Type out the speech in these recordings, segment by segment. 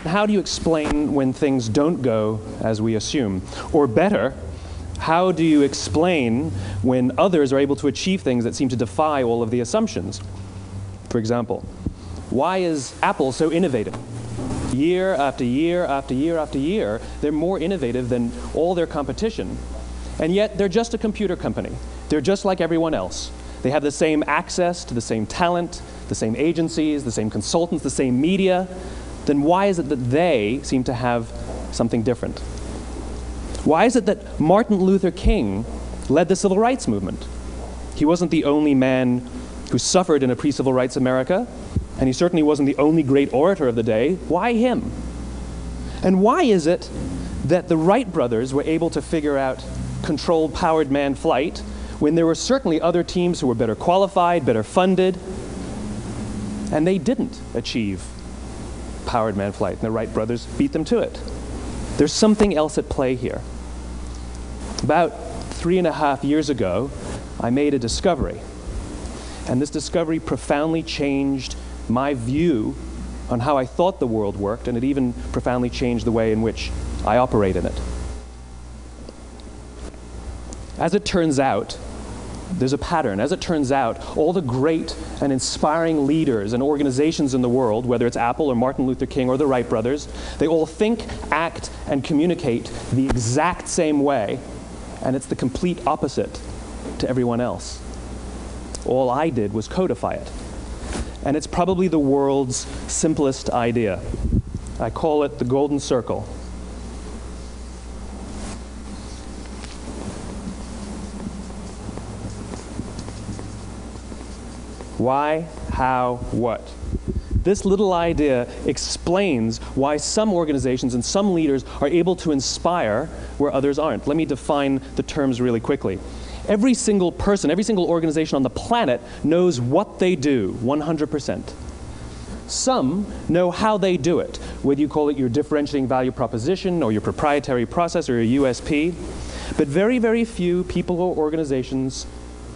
How do you explain when things don't go as we assume? Or better, how do you explain when others are able to achieve things that seem to defy all of the assumptions? For example, why is Apple so innovative? Year after year after year after year, they're more innovative than all their competition. And yet, they're just a computer company. They're just like everyone else. They have the same access to the same talent, the same agencies, the same consultants, the same media. Then why is it that they seem to have something different? Why is it that Martin Luther King led the civil rights movement? He wasn't the only man who suffered in a pre-civil rights America, and he certainly wasn't the only great orator of the day. Why him? And why is it that the Wright brothers were able to figure out controlled powered manned flight when there were certainly other teams who were better qualified, better funded, and they didn't achieve powered manned flight, and the Wright brothers beat them to it? There's something else at play here. About 3.5 years ago, I made a discovery, and this discovery profoundly changed my view on how I thought the world worked, and it even profoundly changed the way in which I operate in it. As it turns out, there's a pattern. As it turns out, all the great and inspiring leaders and organizations in the world, whether it's Apple or Martin Luther King or the Wright brothers, they all think, act, and communicate the exact same way, and it's the complete opposite to everyone else. All I did was codify it. And it's probably the world's simplest idea. I call it the golden circle. Why, how, what? This little idea explains why some organizations and some leaders are able to inspire where others aren't. Let me define the terms really quickly. Every single person, every single organization on the planet knows what they do, 100%. Some know how they do it, whether you call it your differentiating value proposition or your proprietary process or your USP. But very, very few people or organizations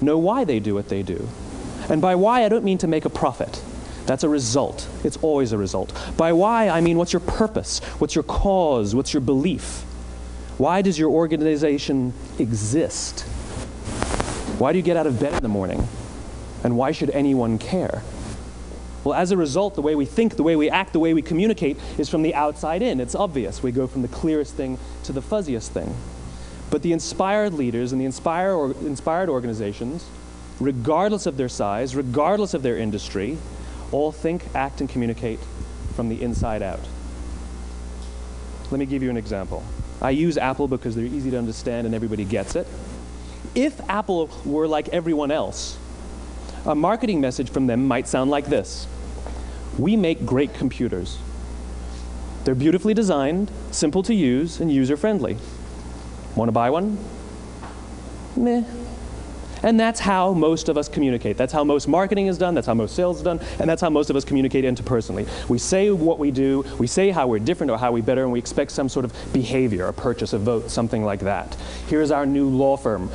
know why they do what they do. And by why, I don't mean to make a profit. That's a result. It's always a result. By why, I mean what's your purpose? What's your cause? What's your belief? Why does your organization exist? Why do you get out of bed in the morning? And why should anyone care? Well, as a result, the way we think, the way we act, the way we communicate is from the outside in. It's obvious. We go from the clearest thing to the fuzziest thing. But the inspired leaders and the inspired organizations, regardless of their size, regardless of their industry, all think, act, and communicate from the inside out. Let me give you an example. I use Apple because they're easy to understand and everybody gets it. If Apple were like everyone else, a marketing message from them might sound like this. We make great computers. They're beautifully designed, simple to use, and user-friendly. Want to buy one? Meh. And that's how most of us communicate. That's how most marketing is done, that's how most sales is done, and that's how most of us communicate interpersonally. We say what we do, we say how we're different or how we're better, and we expect some sort of behavior, a purchase, a vote, something like that. Here's our new law firm.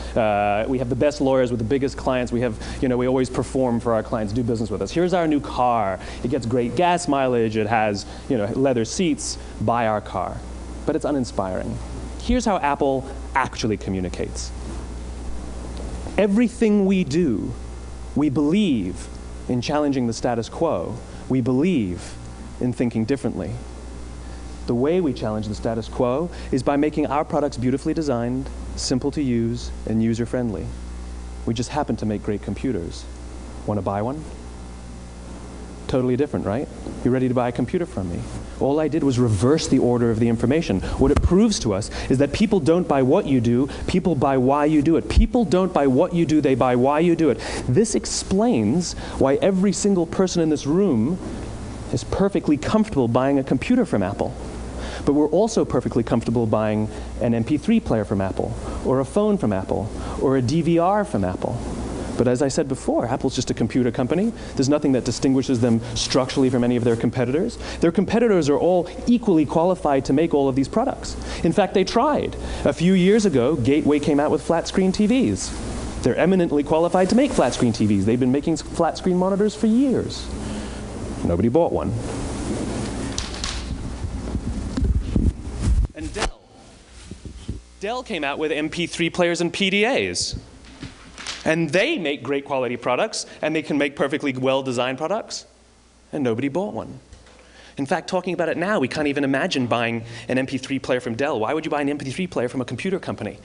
We have the best lawyers with the biggest clients. We have, we always perform for our clients, do business with us. Here's our new car. It gets great gas mileage. It has, leather seats. Buy our car. But it's uninspiring. Here's how Apple actually communicates. Everything we do, we believe in challenging the status quo. We believe in thinking differently. The way we challenge the status quo is by making our products beautifully designed, simple to use, and user-friendly. We just happen to make great computers. Want to buy one? Totally different, right? You're ready to buy a computer from me. All I did was reverse the order of the information. What it proves to us is that people don't buy what you do, people buy why you do it. People don't buy what you do, they buy why you do it. This explains why every single person in this room is perfectly comfortable buying a computer from Apple. But we're also perfectly comfortable buying an MP3 player from Apple, or a phone from Apple, or a DVR from Apple. But as I said before, Apple's just a computer company. There's nothing that distinguishes them structurally from any of their competitors. Their competitors are all equally qualified to make all of these products. In fact, they tried. A few years ago, Gateway came out with flat-screen TVs. They're eminently qualified to make flat-screen TVs. They've been making flat-screen monitors for years. Nobody bought one. And Dell. Dell came out with MP3 players and PDAs. And they make great quality products, and they can make perfectly well-designed products, and nobody bought one. In fact, talking about it now, we can't even imagine buying an MP3 player from Dell. Why would you buy an MP3 player from a computer company?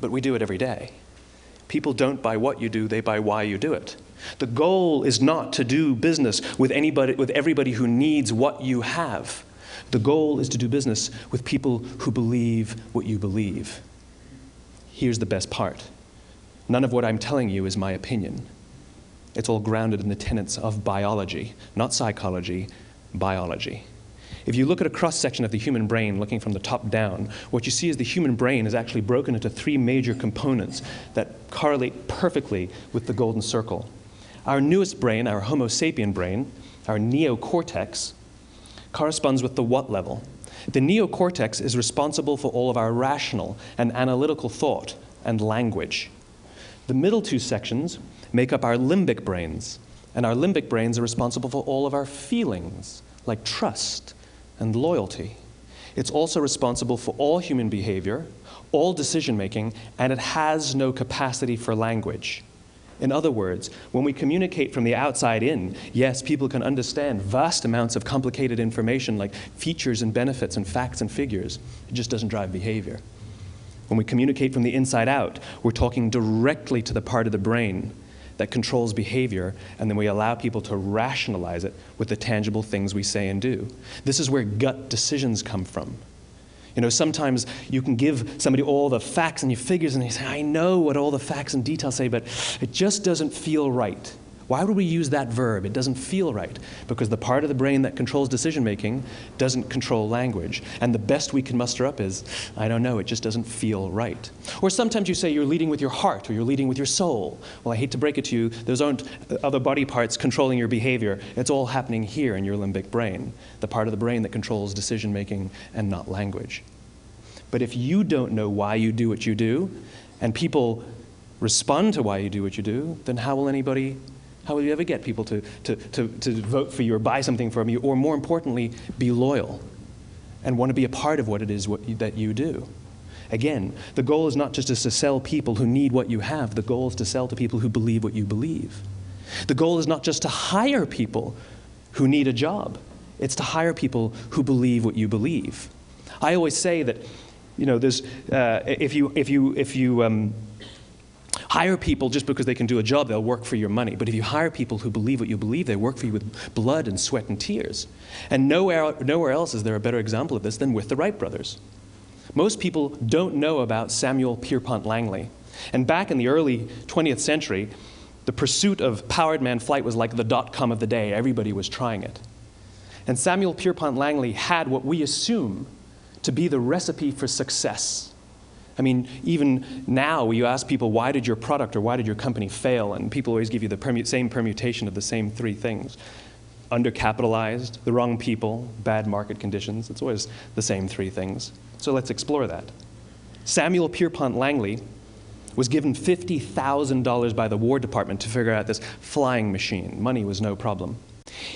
But we do it every day. People don't buy what you do, they buy why you do it. The goal is not to do business with everybody who needs what you have. The goal is to do business with people who believe what you believe. Here's the best part. None of what I'm telling you is my opinion. It's all grounded in the tenets of biology, not psychology, biology. If you look at a cross-section of the human brain looking from the top down, what you see is the human brain is actually broken into 3 major components that correlate perfectly with the golden circle. Our newest brain, our Homo sapien brain, our neocortex, corresponds with the what level. The neocortex is responsible for all of our rational and analytical thought and language. The middle 2 sections make up our limbic brains, and our limbic brains are responsible for all of our feelings, like trust and loyalty. It's also responsible for all human behavior, all decision-making, and it has no capacity for language. In other words, when we communicate from the outside in, yes, people can understand vast amounts of complicated information like features and benefits and facts and figures. It just doesn't drive behavior. When we communicate from the inside out, we're talking directly to the part of the brain that controls behavior, and then we allow people to rationalize it with the tangible things we say and do. This is where gut decisions come from. You know, sometimes you can give somebody all the facts and your figures, and they say, I know what all the facts and details say, but it just doesn't feel right. Why would we use that verb? It doesn't feel right. Because the part of the brain that controls decision-making doesn't control language. And the best we can muster up is, I don't know, it just doesn't feel right. Or sometimes you say you're leading with your heart or you're leading with your soul. Well, I hate to break it to you, those aren't other body parts controlling your behavior. It's all happening here in your limbic brain, the part of the brain that controls decision-making and not language. But if you don't know why you do what you do, and people respond to why you do what you do, then how will you ever get people to vote for you or buy something from you, or more importantly, be loyal and want to be a part of what it is that you do? Again, the goal is not just to sell people who need what you have. The goal is to sell to people who believe what you believe. The goal is not just to hire people who need a job. It's to hire people who believe what you believe. I always say that, you know, there's if you hire people just because they can do a job, they'll work for your money. But if you hire people who believe what you believe, they work for you with blood and sweat and tears. And nowhere else is there a better example of this than with the Wright brothers. Most people don't know about Samuel Pierpont Langley. And back in the early 20th century, the pursuit of powered man flight was like the .com of the day. Everybody was trying it. And Samuel Pierpont Langley had what we assume to be the recipe for success. I mean, even now, you ask people, why did your product or why did your company fail? And people always give you the same permutation of the same 3 things. Undercapitalized, the wrong people, bad market conditions. It's always the same 3 things. So let's explore that. Samuel Pierpont Langley was given $50,000 by the War Department to figure out this flying machine. Money was no problem.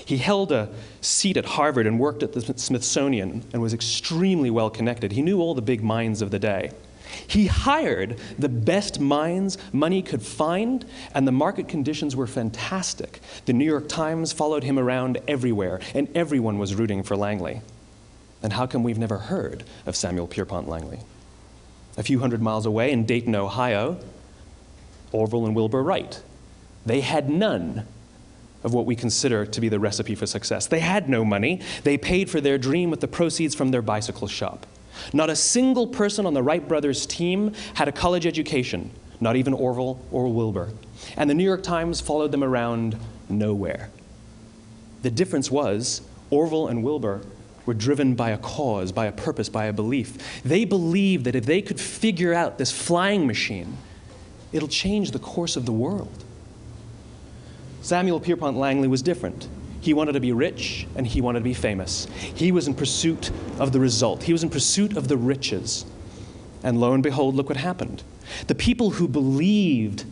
He held a seat at Harvard and worked at the Smithsonian and was extremely well connected. He knew all the big minds of the day. He hired the best minds money could find, and the market conditions were fantastic. The New York Times followed him around everywhere, and everyone was rooting for Langley. And how come we've never heard of Samuel Pierpont Langley? A few hundred miles away in Dayton, Ohio, Orville and Wilbur Wright. They had none of what we consider to be the recipe for success. They had no money. They paid for their dream with the proceeds from their bicycle shop. Not a single person on the Wright brothers' team had a college education, not even Orville or Wilbur. And the New York Times followed them around nowhere. The difference was Orville and Wilbur were driven by a cause, by a purpose, by a belief. They believed that if they could figure out this flying machine, it'll change the course of the world. Samuel Pierpont Langley was different. He wanted to be rich, and he wanted to be famous. He was in pursuit of the result. He was in pursuit of the riches. And lo and behold, look what happened. The people who believed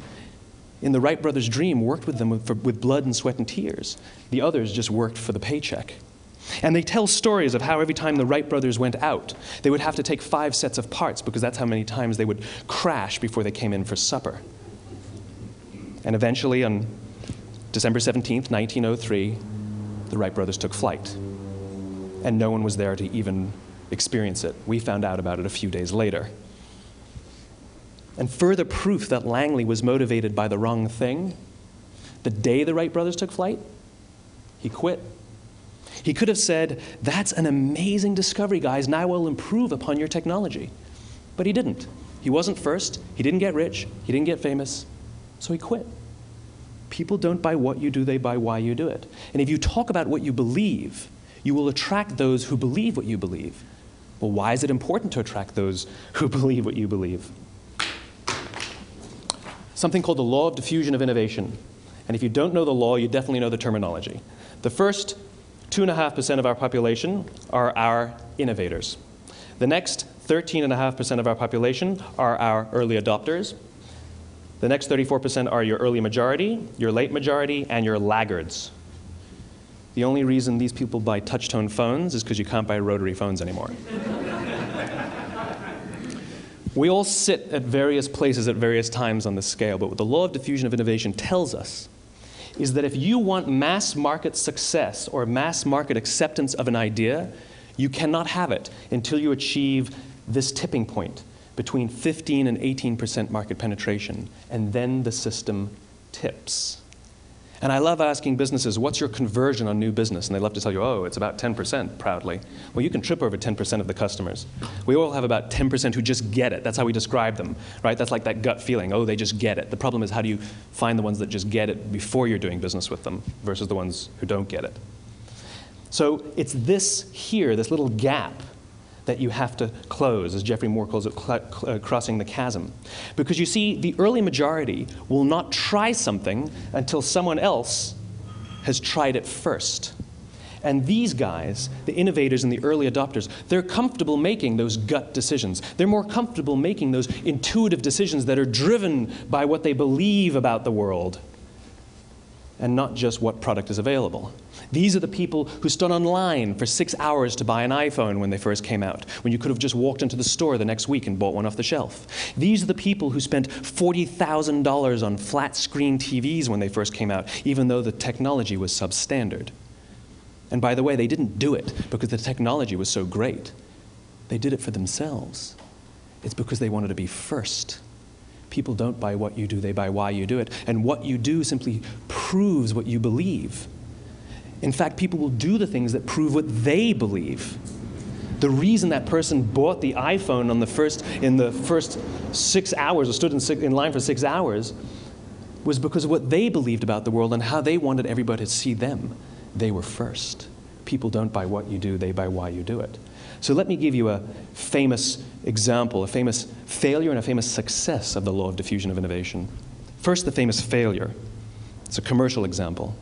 in the Wright brothers' dream worked with them with blood and sweat and tears. The others just worked for the paycheck. And they tell stories of how every time the Wright brothers went out, they would have to take 5 sets of parts because that's how many times they would crash before they came in for supper. And eventually, on December 17th, 1903, the Wright brothers took flight. And no one was there to even experience it. We found out about it a few days later. And further proof that Langley was motivated by the wrong thing, the day the Wright brothers took flight, he quit. He could have said, "That's an amazing discovery, guys. Now we'll improve upon your technology." But he didn't. He wasn't first. He didn't get rich. He didn't get famous. So he quit. People don't buy what you do, they buy why you do it. And if you talk about what you believe, you will attract those who believe what you believe. Well, why is it important to attract those who believe what you believe? Something called the law of diffusion of innovation. And if you don't know the law, you definitely know the terminology. The first 2.5% of our population are our innovators. The next 13.5% of our population are our early adopters. The next 34% are your early majority, your late majority, and your laggards. The only reason these people buy touch-tone phones is because you can't buy rotary phones anymore. We all sit at various places at various times on the scale, but what the law of diffusion of innovation tells us is that if you want mass market success or mass market acceptance of an idea, you cannot have it until you achieve this tipping point between 15 and 18% market penetration, and then the system tips. And I love asking businesses, what's your conversion on new business? And they love to tell you, oh, it's about 10%, proudly. Well, you can trip over 10% of the customers. We all have about 10% who just get it. That's how we describe them, right? That's like that gut feeling, oh, they just get it. The problem is, how do you find the ones that just get it before you're doing business with them versus the ones who don't get it? So it's this here, this little gap, that you have to close, as Geoffrey Moore calls it, crossing the chasm. Because you see, the early majority will not try something until someone else has tried it first. And these guys, the innovators and the early adopters, they're comfortable making those gut decisions. They're more comfortable making those intuitive decisions that are driven by what they believe about the world, and not just what product is available. These are the people who stood online for 6 hours to buy an iPhone when they first came out, when you could have just walked into the store the next week and bought one off the shelf. These are the people who spent $40,000 on flat-screen TVs when they first came out, even though the technology was substandard. And by the way, they didn't do it because the technology was so great. They did it for themselves. It's because they wanted to be first. People don't buy what you do, they buy why you do it. And what you do simply proves what you believe. In fact, people will do the things that prove what they believe. The reason that person bought the iPhone in the first 6 hours, or stood in line for 6 hours, was because of what they believed about the world and how they wanted everybody to see them. They were first. People don't buy what you do, they buy why you do it. So let me give you a famous example, a famous failure and a famous success of the law of diffusion of innovation. First, the famous failure. It's a commercial example.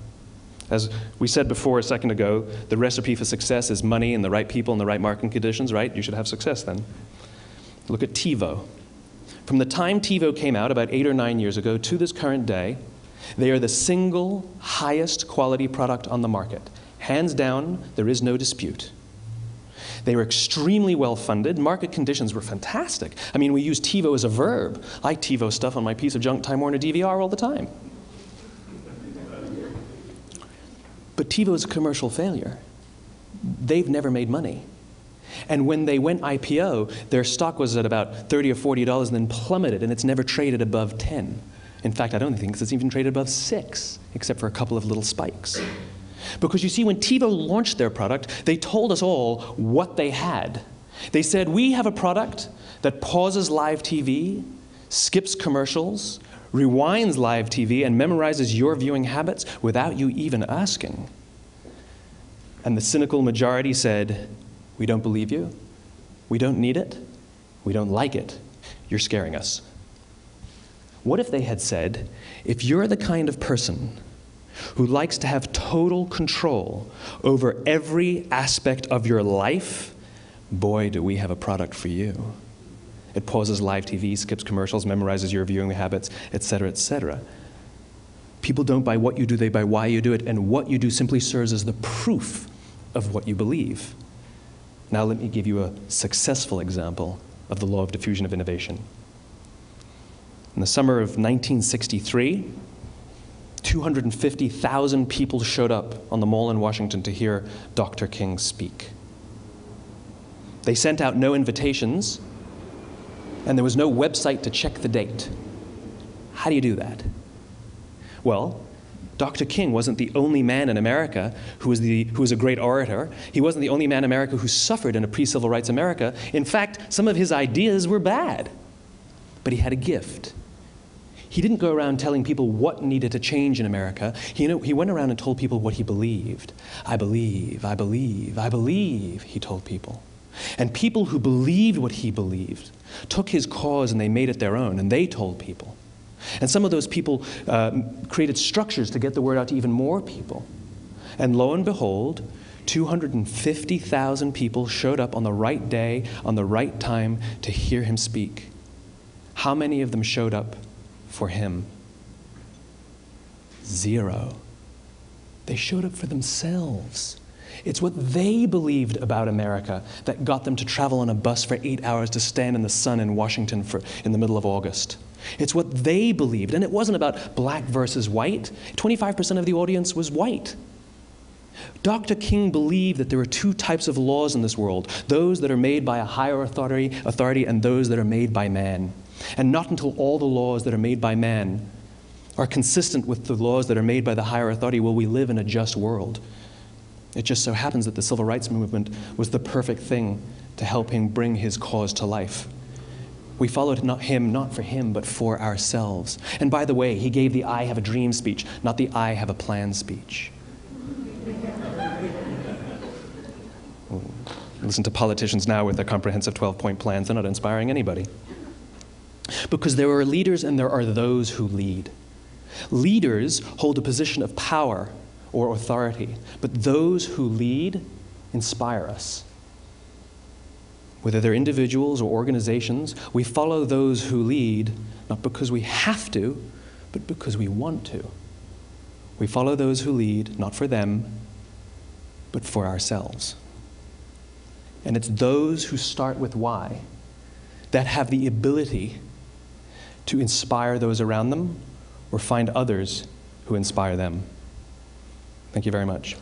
As we said before a second ago, the recipe for success is money and the right people and the right marketing conditions, right? You should have success then. Look at TiVo. From the time TiVo came out about 8 or 9 years ago to this current day, they are the single highest quality product on the market. Hands down, there is no dispute. They were extremely well funded. Market conditions were fantastic. I mean, we use TiVo as a verb. I TiVo stuff on my piece of junk Time Warner DVR all the time. But TiVo is a commercial failure. They've never made money. And when they went IPO, their stock was at about $30 or $40 and then plummeted, and it's never traded above 10. In fact, I don't think it's even traded above 6, except for a couple of little spikes. Because you see, when TiVo launched their product, they told us all what they had. They said, we have a product that pauses live TV, skips commercials, rewinds live TV, and memorizes your viewing habits without you even asking. And the cynical majority said, we don't believe you, we don't need it, we don't like it, you're scaring us. What if they had said, if you're the kind of person who likes to have total control over every aspect of your life, boy, do we have a product for you. It pauses live TV, skips commercials, memorizes your viewing habits, etc., etc. People don't buy what you do, they buy why you do it, and what you do simply serves as the proof of what you believe. Now let me give you a successful example of the law of diffusion of innovation. In the summer of 1963, 250,000 people showed up on the Mall in Washington to hear Dr. King speak. They sent out no invitations, and there was no website to check the date. How do you do that? Well, Dr. King wasn't the only man in America who was a great orator. He wasn't the only man in America who suffered in a pre-civil rights America. In fact, some of his ideas were bad. But he had a gift. He didn't go around telling people what needed to change in America. He went around and told people what he believed. I believe, I believe, I believe, he told people. And people who believed what he believed took his cause and they made it their own, and they told people. And some of those people created structures to get the word out to even more people. And lo and behold, 250,000 people showed up on the right day, on the right time to hear him speak. How many of them showed up for him? 0. They showed up for themselves. It's what they believed about America that got them to travel on a bus for 8 hours to stand in the sun in Washington in the middle of August. It's what they believed, and it wasn't about black versus white. 25% of the audience was white. Dr. King believed that there are 2 types of laws in this world, those that are made by a higher authority and those that are made by man. And not until all the laws that are made by man are consistent with the laws that are made by the higher authority will we live in a just world. It just so happens that the civil rights movement was the perfect thing to help him bring his cause to life. We followed him not for him, but for ourselves. And by the way, he gave the I have a dream speech, not the I have a plan speech. Listen to politicians now with their comprehensive 12-point plans. They're not inspiring anybody. Because there are leaders and there are those who lead. Leaders hold a position of power or authority, but those who lead inspire us. Whether they're individuals or organizations, we follow those who lead not because we have to, but because we want to. We follow those who lead not for them, but for ourselves. And it's those who start with why that have the ability to inspire those around them or find others who inspire them. Thank you very much.